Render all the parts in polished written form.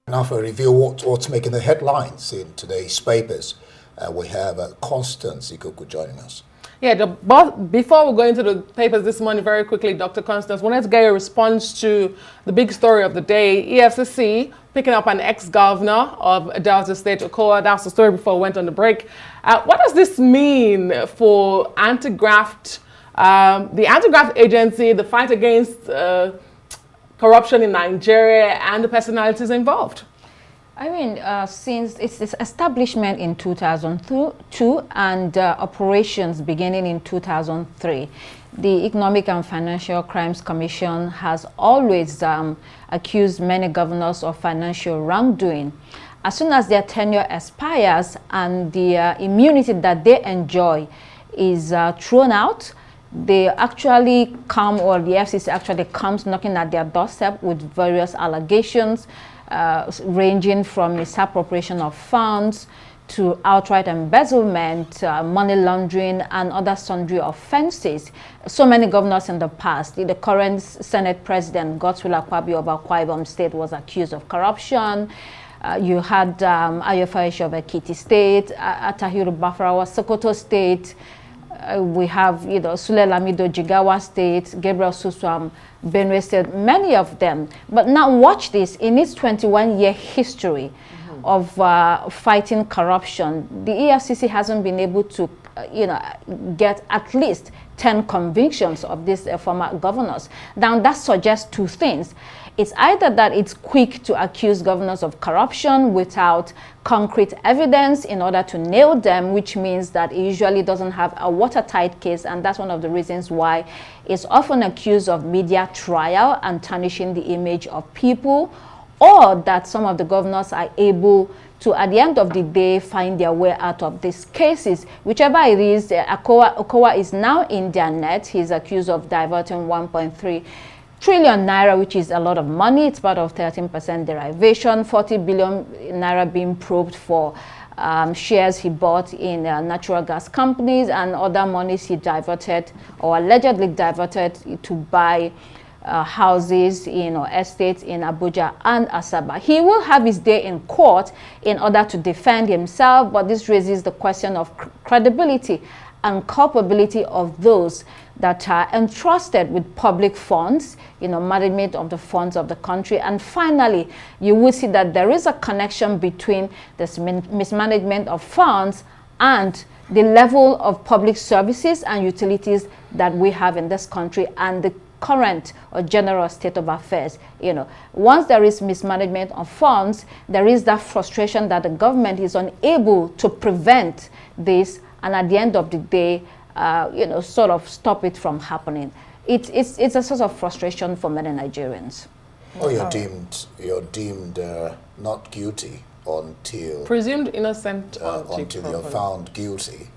Now for a review what's making the headlines in today's papers, we have Constance Ikoku joining us. Yeah, before we go into the papers this morning, very quickly, Dr. Constance, wanted to get a response to the big story of the day. Efcc picking up an ex-governor of Delta State, Okowa. That's the story before we went on the break. What does this mean for anti-graft, the anti-graft agency, the fight against corruption in Nigeria, and the personalities involved? I mean, since its establishment in 2002 and operations beginning in 2003, the Economic and Financial Crimes Commission has always accused many governors of financial wrongdoing. As soon as their tenure expires and the immunity that they enjoy is thrown out, they actually come, or the FCC actually comes knocking at their doorstep with various allegations, ranging from misappropriation of funds to outright embezzlement, money laundering, and other sundry offenses. So many governors in the past. The current Senate President, Godswill Akpabio of Akwa Ibom State, was accused of corruption. You had Ayofaish of Ekiti State, Atahiru Bafarawa, Sokoto State. We have, Sule Lamido, Jigawa State, Gabriel Suswam, Benue State, many of them. But now watch this. In its 21-year history of fighting corruption, the EFCC hasn't been able to, get at least 10 convictions of these former governors. Now, that suggests two things. It's either that it's quick to accuse governors of corruption without concrete evidence in order to nail them, which means that it usually doesn't have a watertight case, and that's one of the reasons why it's often accused of media trial and tarnishing the image of people, or that some of the governors are able to, at the end of the day, find their way out of these cases. Whichever it is, Okowa is now in their net. He's accused of diverting 1.3 trillion naira, which is a lot of money. It's part of 13% derivation, 40 billion naira being probed for shares he bought in natural gas companies, and other monies he diverted or allegedly diverted to buy houses, estates in Abuja and Asaba. He will have his day in court in order to defend himself, but this raises the question of credibility and culpability of those that are entrusted with public funds, management of the funds of the country. And finally, you will see that there is a connection between this mismanagement of funds and the level of public services and utilities that we have in this country and the current or general state of affairs. Once there is mismanagement of funds, there is that frustration that the government is unable to prevent this, and at the end of the day, sort of stop it from happening. It's a source of frustration for many Nigerians. Oh, you're deemed not guilty until presumed innocent until you're found guilty.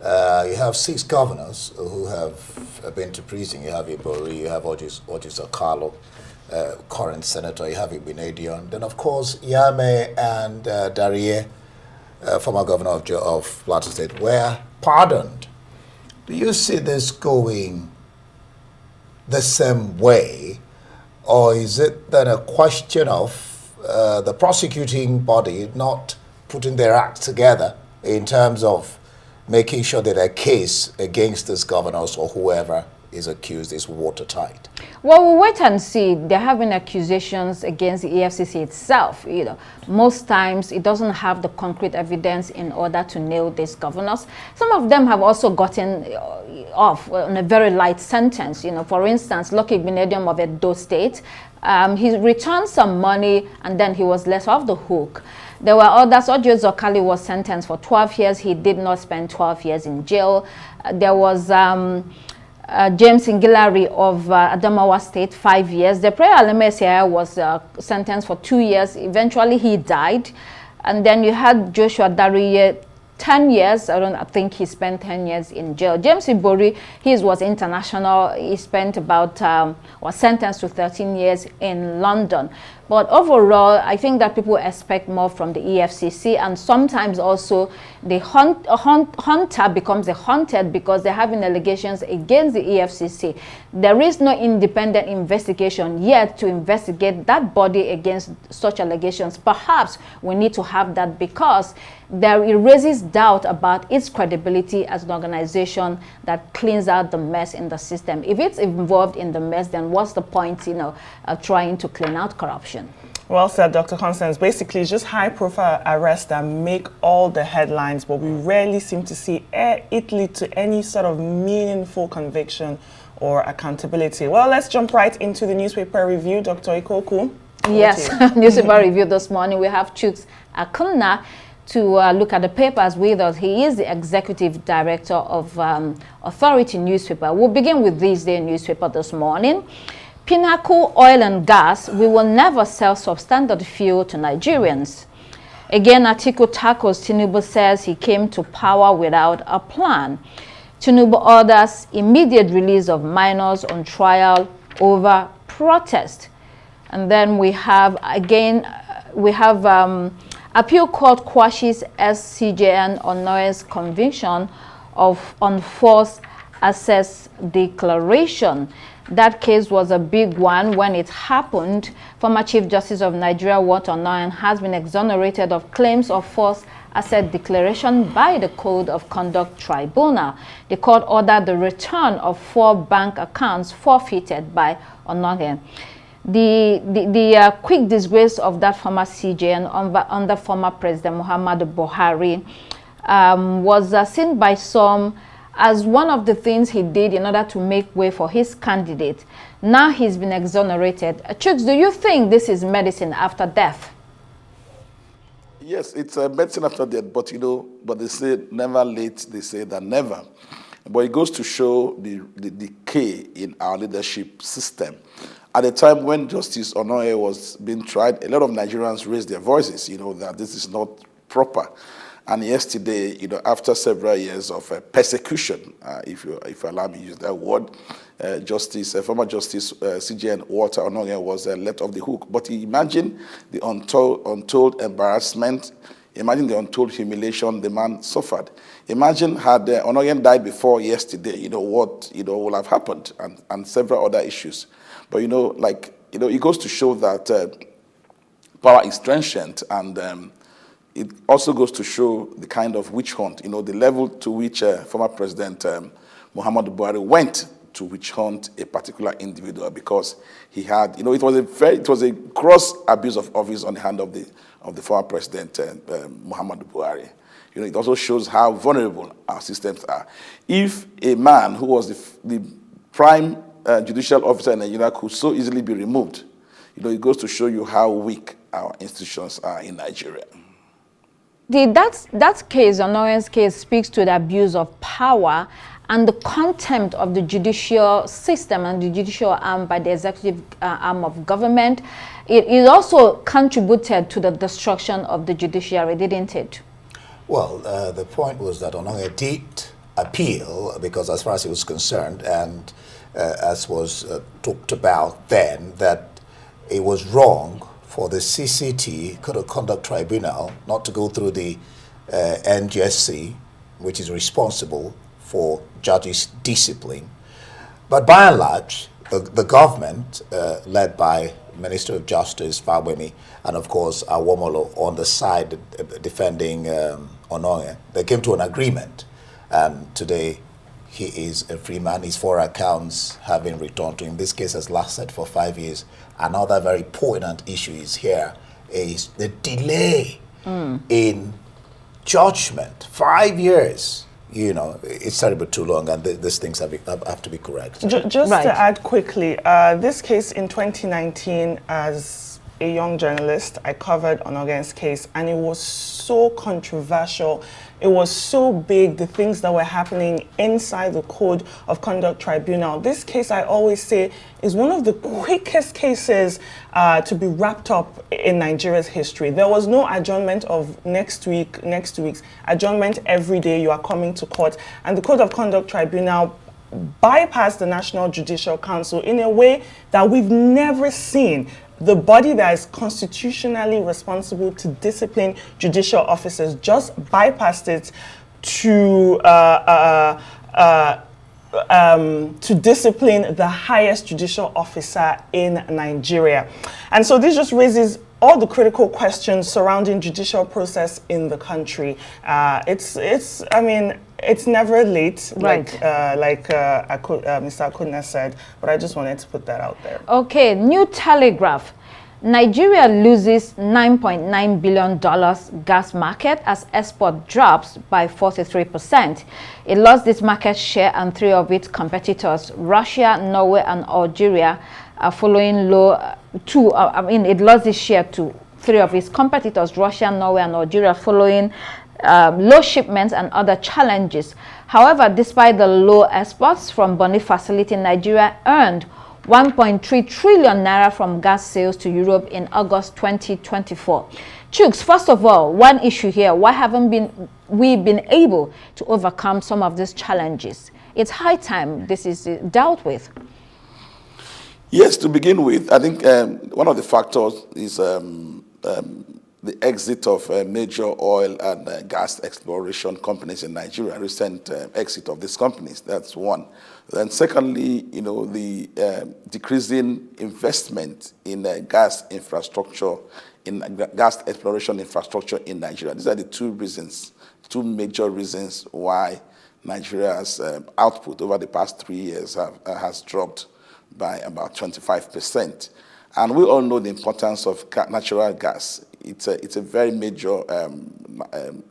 You have 6 governors who have been to prison. You have Ibori, you have Ojis Akalo, current senator, you have Ibinedion. Then, of course, Yame and Darie, former governor of Plateau State, were pardoned. Do you see this going the same way, or is it then a question of the prosecuting body not putting their act together in terms of making sure that a case against these governors or whoever is accused is watertight? Well, we'll wait and see. There have been accusations against the EFCC itself. Most times it doesn't have the concrete evidence in order to nail these governors. Some of them have also gotten off on a very light sentence. For instance, Lucky Benedium of Edo State, he returned some money and then he was let off the hook. There were others. Ojo Zokali was sentenced for 12 years. He did not spend 12 years in jail. There was James Ingilari of Adamawa State, 5 years. The prayer Alemesiah was sentenced for 2 years. Eventually, he died. And then you had Joshua Dariye, 10 years. I think he spent 10 years in jail. James Ibori, his was international. He spent about, was sentenced to 13 years in London. But overall, I think that people expect more from the EFCC, and sometimes also the hunter becomes a hunted because they're having allegations against the EFCC. There is no independent investigation yet to investigate that body against such allegations. Perhaps we need to have that because it raises doubt about its credibility as an organization that cleans out the mess in the system. If it's involved in the mess, then what's the point, of trying to clean out corruption? Well said, Dr. Constance. Basically, it's just high-profile arrests that make all the headlines, but we rarely seem to see it lead to any sort of meaningful conviction or accountability. Well, let's jump right into the newspaper review. Dr. Ikoku. Yes, newspaper review this morning. We have Chuks Akunna to look at the papers with us. He is the executive director of Authority newspaper. We'll begin with this day newspaper this morning. Pinnacle Oil and Gas, we will never sell substandard fuel to Nigerians. Again, article tackles Tinubu says he came to power without a plan. Tinubu orders immediate release of minors on trial over protest. And then we have, again, Appeal Court quashes SCJN Onoye's conviction on false access declaration. That case was a big one when it happened. Former Chief Justice of Nigeria, Wat Onoyan, has been exonerated of claims of false asset declaration by the Code of Conduct Tribunal. The court ordered the return of 4 bank accounts forfeited by Onoyan. The quick disgrace of that former CJN under former President Muhammadu Buhari was seen by some as one of the things he did in order to make way for his candidate. Now he's been exonerated. Chuks, do you think this is medicine after death? Yes, it's a medicine after death, but but they say never late, they say that never. But it goes to show the decay in our leadership system. At the time when Justice Onoye was being tried, a lot of Nigerians raised their voices, that this is not proper. And yesterday, after several years of persecution, if you allow me to use that word, former Justice CJN Walter Onoye was let off the hook. But imagine the untold embarrassment, imagine the untold humiliation the man suffered. Imagine had Onoye died before yesterday, what would have happened, and several other issues. But it goes to show that power is transient, and it also goes to show the kind of witch hunt, the level to which former President Muhammadu Buhari went to witch hunt a particular individual because he had, it was a gross abuse of office on the hand of the former President Muhammadu Buhari. It also shows how vulnerable our systems are. If a man who was the prime judicial officer in Nigeria could so easily be removed, it goes to show you how weak our institutions are in Nigeria. That case, Onoye's case, speaks to the abuse of power and the contempt of the judicial system and the judicial arm by the executive arm of government. It also contributed to the destruction of the judiciary, didn't it? Well, the point was that Onoye did appeal because as far as he was concerned, and as was talked about then, that it was wrong for the CCT, Code of Conduct Tribunal, not to go through the NGSC, which is responsible for judges' discipline. But by and large, the government, led by Minister of Justice, Fawemi, and of course, Awomolo on the side defending Onoye, they came to an agreement. And today, he is a free man. His 4 accounts have been returned to him. This case has lasted for 5 years. Another very important issue is here is the delay in judgment. 5 years. It's terrible too long, and these things have to be corrected. Just right. To add quickly, this case in 2019, as a young journalist, I covered Onoye's case, and it was so controversial. It was so big, the things that were happening inside the Code of Conduct Tribunal. This case, I always say, is one of the quickest cases to be wrapped up in Nigeria's history. There was no adjournment of next week's adjournment every day you are coming to court. And the Code of Conduct Tribunal bypassed the National Judicial Council in a way that we've never seen. the body that is constitutionally responsible to discipline judicial officers just bypassed it to discipline the highest judicial officer in Nigeria. And so this just raises all the critical questions surrounding judicial process in the country. It's never late, Right. Mr. Akuna said, but I just wanted to put that out there. Okay, New Telegraph. Nigeria loses $9.9 billion gas market as export drops by 43%. It lost its market share and three of its competitors, Russia, Norway, and Algeria, are following low. It lost its share to three of its competitors, Russia, Norway, and Algeria, following low shipments and other challenges. However, despite the low exports from Bonny facility, Nigeria earned 1.3 trillion naira from gas sales to Europe in August 2024. Chooks, first of all, one issue here, why haven't we been able to overcome some of these challenges? It's high time this is dealt with. Yes, to begin with, I think one of the factors is the exit of major oil and gas exploration companies in Nigeria, recent exit of these companies. That's one. Then secondly, the decreasing investment in gas infrastructure, in gas exploration infrastructure in Nigeria. These are the two major reasons why Nigeria's output over the past 3 years has dropped by about 25%. And we all know the importance of natural gas. It's a very major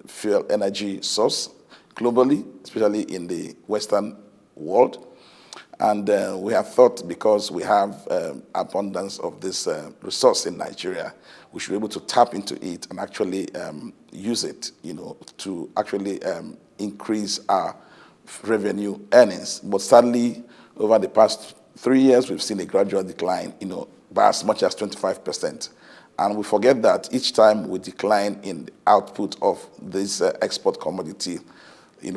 fuel energy source globally, especially in the Western world. And we have thought, because we have abundance of this resource in Nigeria, we should be able to tap into it and actually use it, to actually increase our revenue earnings. But sadly, over the past 3 years, we've seen a gradual decline, by as much as 25%. And we forget that each time we decline in the output of this export commodity,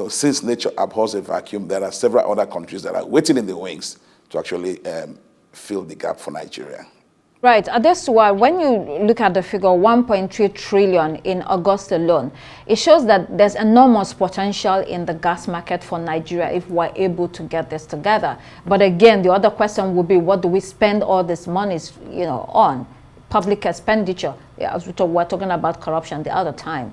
since nature abhors a vacuum, there are several other countries that are waiting in the wings to actually fill the gap for Nigeria. Right. That's why when you look at the figure 1.3 trillion in August alone, it shows that there's enormous potential in the gas market for Nigeria if we're able to get this together. But again, the other question would be, what do we spend all this money, on? Public expenditure. Yeah, as we're talking about corruption the other time.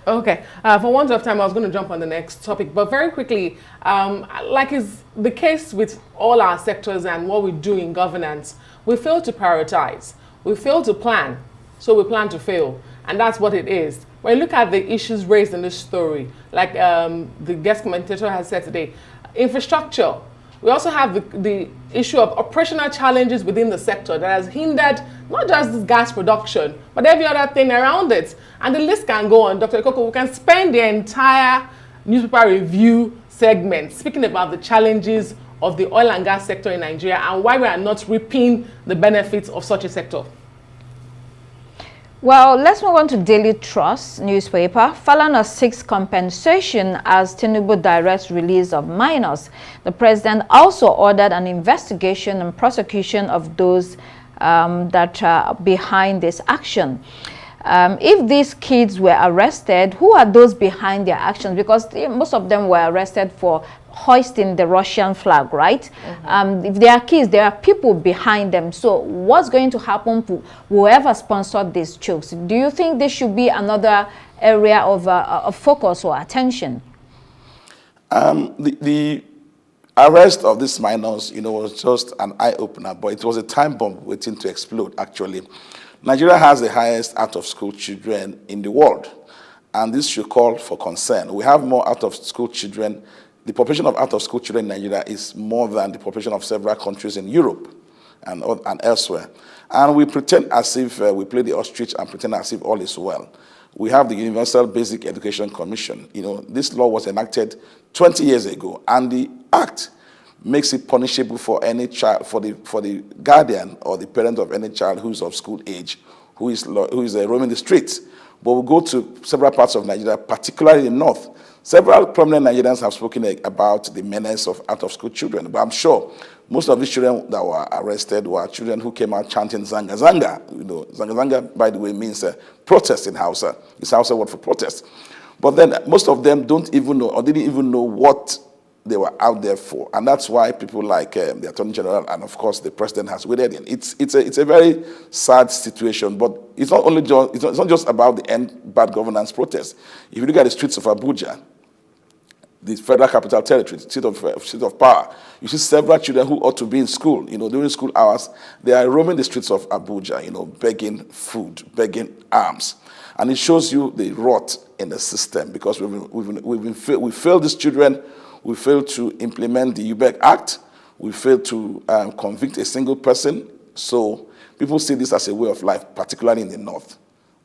Okay, for want of time, I was going to jump on the next topic, but very quickly, like is the case with all our sectors and what we do in governance, we fail to prioritize, we fail to plan, so we plan to fail, and that's what it is. When you look at the issues raised in this story, like the guest commentator has said today, infrastructure, we also have the issue of operational challenges within the sector that has hindered not just this gas production, but every other thing around it. And the list can go on. Dr. Okowa, we can spend the entire newspaper review segment speaking about the challenges of the oil and gas sector in Nigeria and why we are not reaping the benefits of such a sector. Well, let's move on to Daily Trust newspaper. Falana seeks compensation as Tinubu directs release of minors. The president also ordered an investigation and prosecution of those that are behind this action. If these kids were arrested, who are those behind their actions? Because most of them were arrested for hoisting the Russian flag, right? Mm-hmm. If they are kids, there are people behind them. So what's going to happen to whoever sponsored these chokes? Do you think this should be another area of focus or attention? The arrest of these minors, was just an eye-opener, but it was a time bomb waiting to explode, actually. Nigeria has the highest out-of-school children in the world, and this should call for concern. We have more out-of-school children. The population of out-of-school children in Nigeria is more than the population of several countries in Europe and elsewhere. And we pretend as if we play the ostrich and pretend as if all is well. We have the Universal Basic Education Commission. This law was enacted 20 years ago, and the act makes it punishable for any child, for the guardian or the parent of any child who is of school age, who is roaming the streets. But we go to several parts of Nigeria, particularly in the north. Several prominent Nigerians have spoken about the menace of out-of-school children, but I'm sure most of these children that were arrested were children who came out chanting Zanga Zanga. You know, Zanga Zanga, by the way, means protest in Hausa. It's Hausa word for protest. But then most of them don't even know or didn't even know what they were out there for. And that's why people like the Attorney General and, of course, the President has waded in. It's a very sad situation, but it's not only it's not just about the end bad governance protest. If you look at the streets of Abuja, the Federal Capital Territory, seat of power, you see several children who ought to be in school, you know, during school hours, they are roaming the streets of Abuja, you know, begging food, begging arms. And it shows you the rot in the system because we failed these children. We failed to implement the UBEC Act. We failed to convict a single person. So people see this as a way of life, particularly in the North.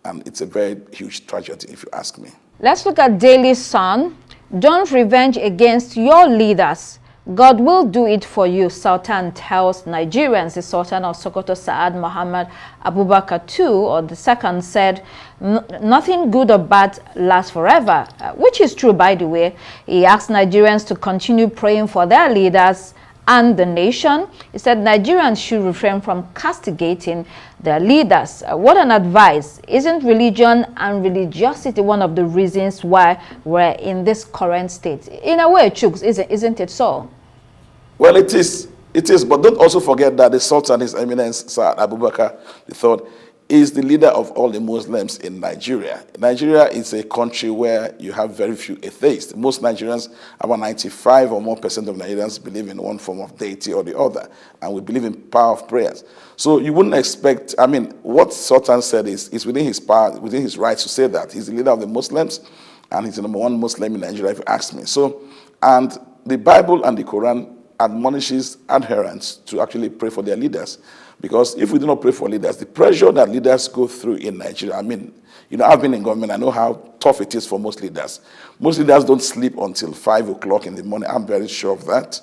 And it's a very huge tragedy, if you ask me. Let's look at Daily Sun. Don't revenge against your leaders. God will do it for you, Sultan tells Nigerians. The Sultan of Sokoto, Saad Muhammad Abubakar II, or the second, said, nothing good or bad lasts forever, which is true, by the way. He asked Nigerians to continue praying for their leaders and the nation. He said Nigerians should refrain from castigating their leaders. What an advice. Isn't religion and religiosity one of the reasons why we're in this current state? In a way, Chuks, isn't it so? Well, it is, but don't also forget that the Sultan, His Eminence Saad Abubakar III, is the leader of all the Muslims in Nigeria. Nigeria is a country where you have very few atheists. Most Nigerians, about 95 or more percent of Nigerians, believe in one form of deity or the other, and we believe in power of prayers. So you wouldn't expect, I mean, what Sultan said is within his power, within his rights to say that. He's the leader of the Muslims, and he's the number one Muslim in Nigeria, if you ask me. So, and the Bible and the Quran admonishes adherents to actually pray for their leaders. Because if we do not pray for leaders, the pressure that leaders go through in Nigeria, I mean, you know, I've been in government, I know how tough it is for most leaders. Most leaders don't sleep until 5 o'clock in the morning, I'm very sure of that.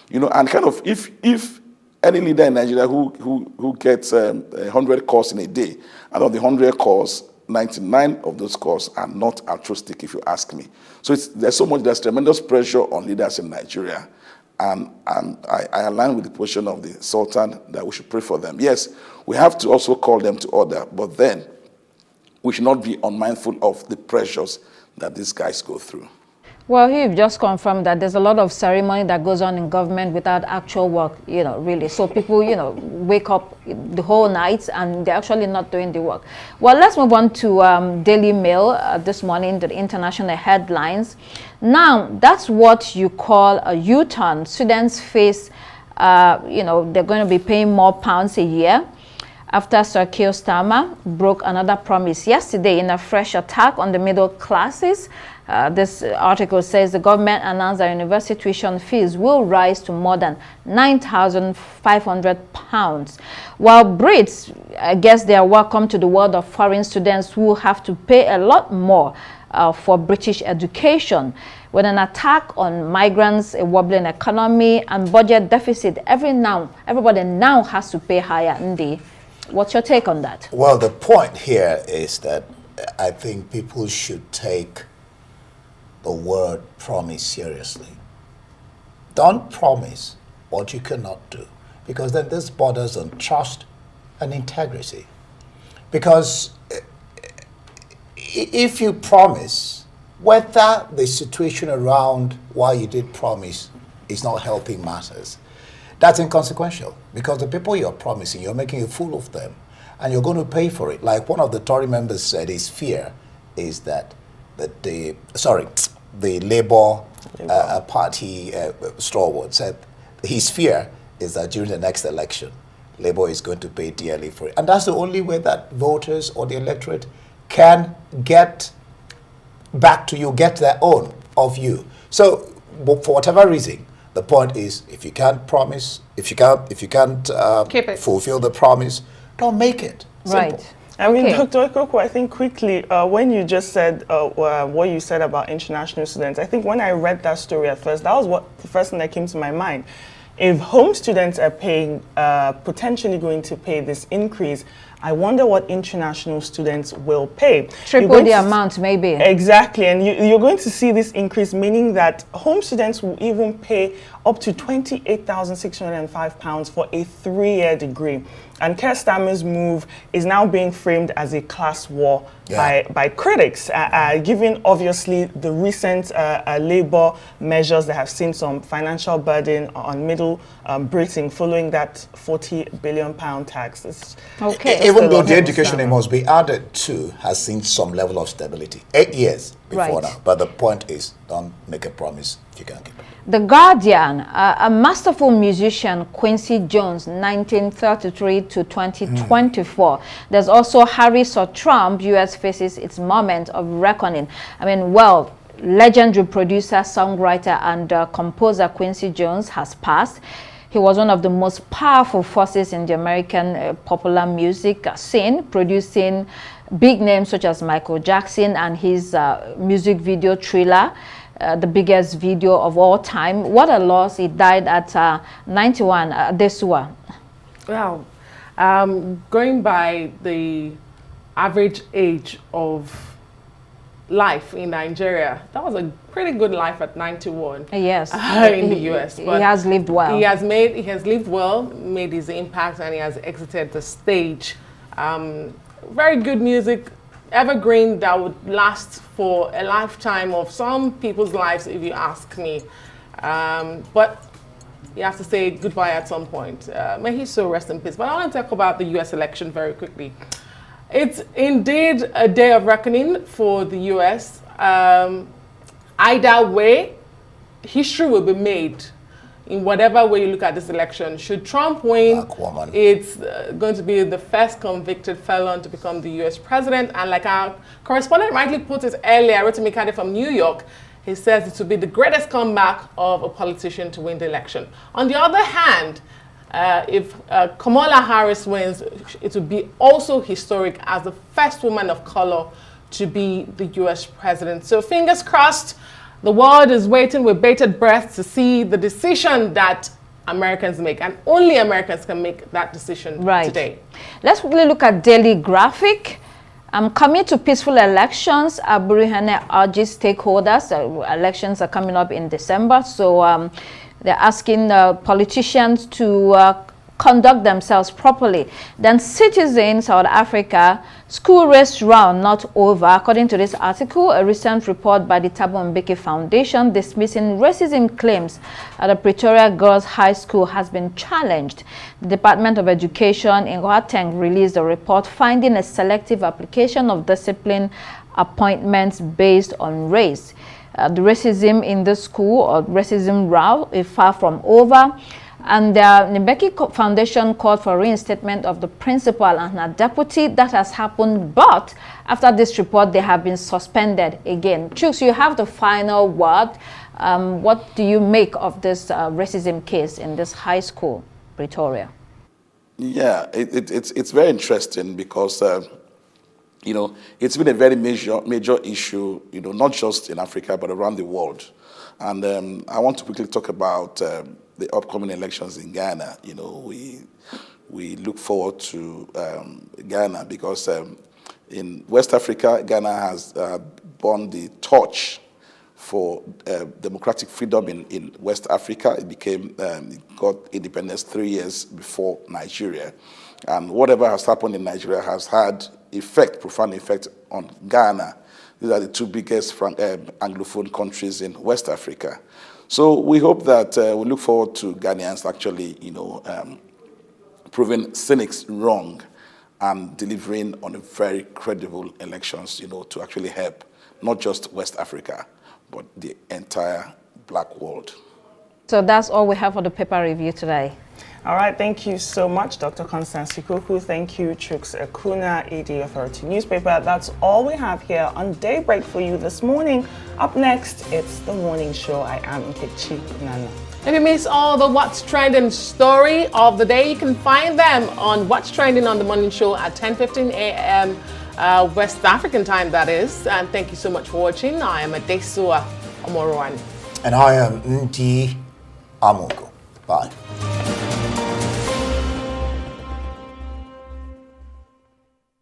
You know, and kind of, if any leader in Nigeria who gets 100 calls in a day, out of the 100 calls, 99 of those calls are not altruistic, if you ask me. So there's tremendous pressure on leaders in Nigeria. And I align with the position of the Sultan that we should pray for them. Yes, we have to also call them to order, but then we should not be unmindful of the pressures that these guys go through. Well, you've just confirmed that there's a lot of ceremony that goes on in government without actual work, you know, really. So people, you know, wake up the whole night and they're actually not doing the work. Well, let's move on to Daily Mail this morning, the international headlines. Now, that's what you call a U-turn. Students face, you know, they're going to be paying more pounds a year after Sir Keir Starmer broke another promise yesterday in a fresh attack on the middle classes. This article says the government announced that university tuition fees will rise to more than £9,500. While Brits, I guess they are welcome to the world of foreign students who have to pay a lot more for British education. With an attack on migrants, a wobbling economy, and budget deficit, everybody now has to pay higher. Ndi, what's your take on that? Well, the point here is that I think people should take the word promise seriously. Don't promise what you cannot do, because then this borders on trust and integrity. Because if you promise, whether the situation around why you did promise is not helping matters, that's inconsequential, because the people you're promising, you're making a fool of them, and you're going to pay for it. Like one of the Tory members said, his fear is that the Labour Party stalwart said his fear is that during the next election, Labour is going to pay dearly for it. And that's the only way that voters or the electorate can get back to you, get their own of you. So for whatever reason, the point is, if you can't promise, if you can't fulfill the promise, don't make it. Simple. Right. I mean, Okay. Dr. Okowa, I think quickly, when you just said what you said about international students, I think when I read that story at first, that was the first thing that came to my mind. If home students are paying, potentially going to pay this increase, I wonder what international students will pay. Triple the amount, maybe. Exactly, and you're going to see this increase, meaning that home students will even pay up to £28,605 for a 3-year degree. And Keir Starmer's move is now being framed as a class war by critics, given obviously the recent labour measures that have seen some financial burden on Middle Britain following that £40 billion tax. Even though the education it must be added to has seen some level of stability. 8 years before now. But the point is, don't make a promise if you can't keep it. The Guardian, a masterful musician, Quincy Jones, 1933 to 2024. There's also Harris or Trump, U.S. faces its moment of reckoning. I mean, well, legendary producer, songwriter, and composer Quincy Jones has passed. He was one of the most powerful forces in the American popular music scene, producing big names such as Michael Jackson and his music video Thriller. The biggest video of all time. What a loss. He died at 91, Desua. Well, going by the average age of life in Nigeria, that was a pretty good life at 91. Yes. In the US. But he has lived well. He has lived well, made his impact, and he has exited the stage. Very good music, evergreen, that would last for a lifetime of some people's lives, if you ask me. But you have to say goodbye at some point. May he so rest in peace. But I want to talk about the US election very quickly. It's indeed a day of reckoning for the US. Either way, history will be made in whatever way you look at this election. Should Trump win, it's going to be the first convicted felon to become the US president. And like our correspondent rightly put it earlier, Rotimi Kade from New York, he says it will be the greatest comeback of a politician to win the election. On the other hand, if Kamala Harris wins, it will be also historic as the first woman of color to be the US president. So fingers crossed. The world is waiting with bated breath to see the decision that Americans make, and only Americans can make that decision today. Let's quickly look at Daily Graphic. Coming to peaceful elections, Burihane urges stakeholders. Elections are coming up in December, so they're asking politicians to conduct themselves properly. Then Citizen South Africa, school race round not over. According to this article, a recent report by the Thabo Mbeki Foundation dismissing racism claims at the Pretoria Girls High School has been challenged. The Department of Education in Gauteng released a report finding a selective application of discipline appointments based on race. The racism in the school, or racism row, is far from over. And the Mbeki Foundation called for reinstatement of the principal and her deputy. That has happened, but after this report, they have been suspended again. Chooks, you have the final word. What do you make of this racism case in this high school, Pretoria? Yeah, it's very interesting because, you know, it's been a very major issue, you know, not just in Africa, but around the world. And I want to quickly talk about the upcoming elections in Ghana. You know, we look forward to Ghana because in West Africa, Ghana has borne the torch for democratic freedom in West Africa. It got independence 3 years before Nigeria. And whatever has happened in Nigeria has had profound effect on Ghana. These are the two biggest Anglophone countries in West Africa. So we hope that we look forward to Ghanaians actually, you know, proving cynics wrong and delivering on a very credible elections, you know, to actually help not just West Africa, but the entire black world. So that's all we have for the paper review today. All right, thank you so much, Dr. Constance Sikoku. Thank you, Chooks Akuna, AD Authority Newspaper. That's all we have here on Daybreak for you this morning. Up next, it's The Morning Show. I am Nkechi Nana. If you miss all the What's Trending story of the day, you can find them on What's Trending on The Morning Show at 10:15 a.m. West African time, that is. And thank you so much for watching. I am Adesua Omoroan. And I am Ndi Amugo. Bye.